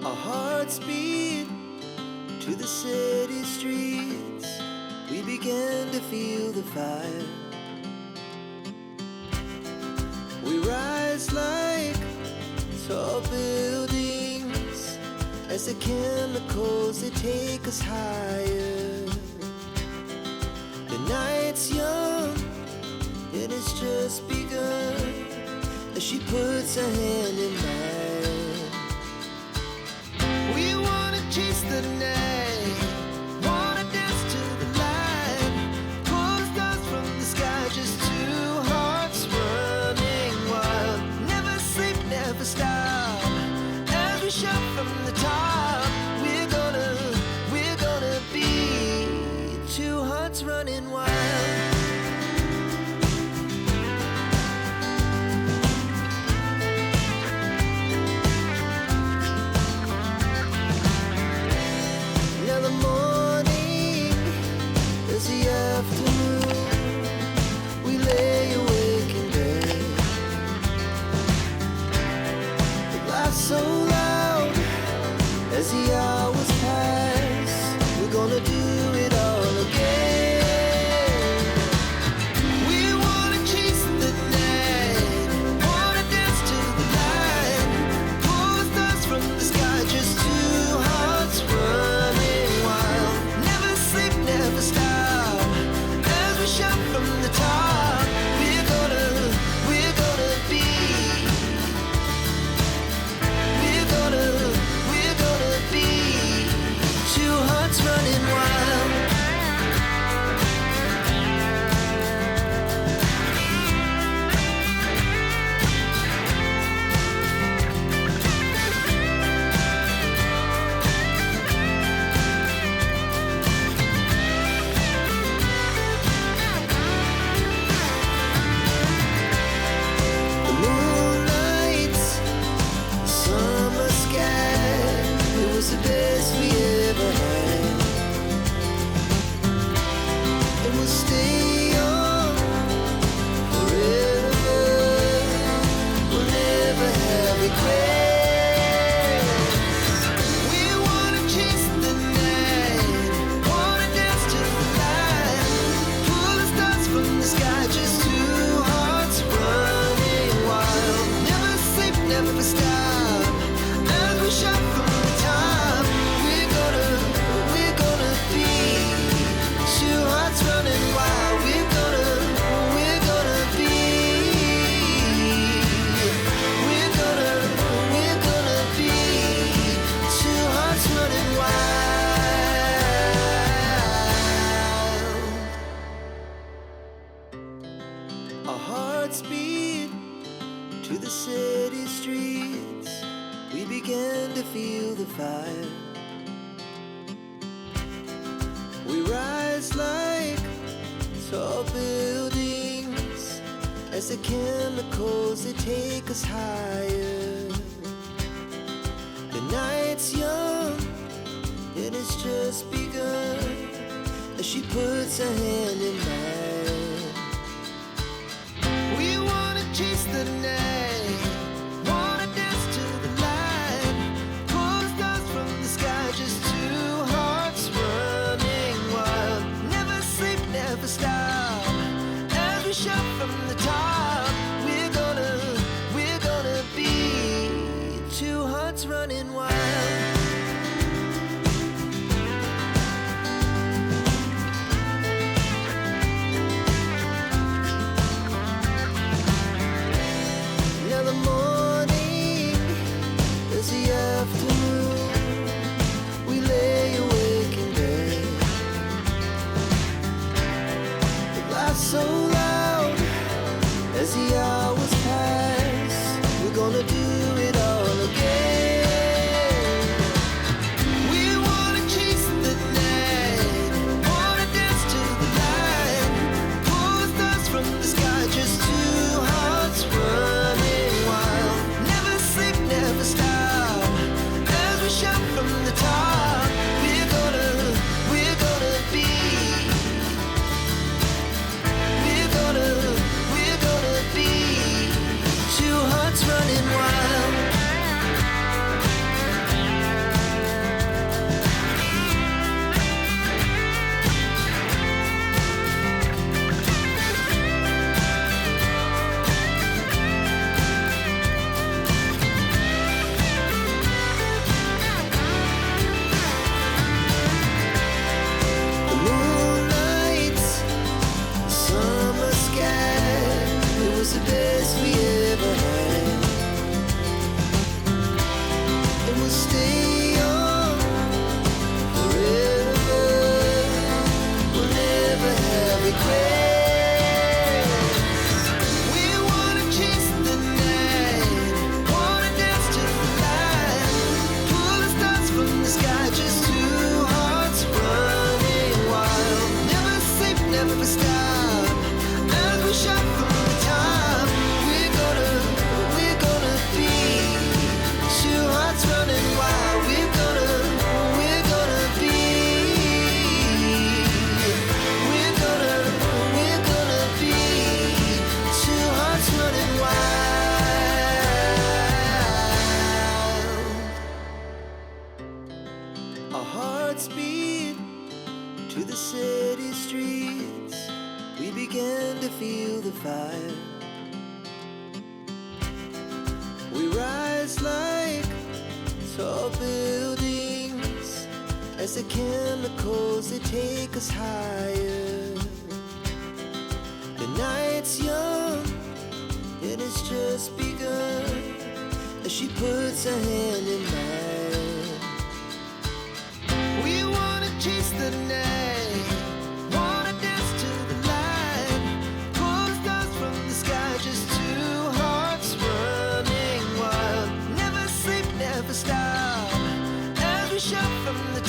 Our hearts beat to the city streets. We began to feel the fire. We rise like tall buildings as the chemicals, they take us higher. The night's young and it's just begun as she puts her hand in mine. We wanna chase the night, wanna dance to the light, pull the stars from the sky, just two hearts running wild. Never sleep, never stop, as we shout from the top. We're gonna be two hearts running wild. So loud as the hours pass, we're gonna do it all again. We wanna chase the night, wanna dance to the light, pull the stars from the sky, just two hearts running wild. Never sleep, never stop, as we shout from the top. We're gonna be two hearts running wild. The moonlight, summer sky, it was the best we ever had. And we'll stay on forever. We'll never have regrets. We wanna chase the night, wanna dance to the light, pull the stars from the sky, just two hearts running wild. Never sleep, never stop, as we shout from the top. We're gonna be two hearts running wild. We're gonna be two hearts running wild. Our hearts beat to the city streets. We began to feel the fire. We rise like tall buildings as the chemicals, they take us higher. The night's young and it's just begun as she puts her hand in mine. We wanna chase the night, wanna dance to the light, pull the stars from the sky, just two hearts running wild. Never sleep, never stop, as we shout from the top. We're gonna be two hearts running wild. Now the morning is the afternoon. We lay awake in bed. The laughs so loud as the hours pass. We're gonna do it all again. speed to the city streets. We began to feel the fire. We rise like tall buildings as the chemicals, they take us higher. The night's young and it's just begun as she puts her hand in mine. We wanna chase the night, wanna dance to the light, pull the stars from the sky, just two hearts running wild. Never sleep, never stop, as we shout from the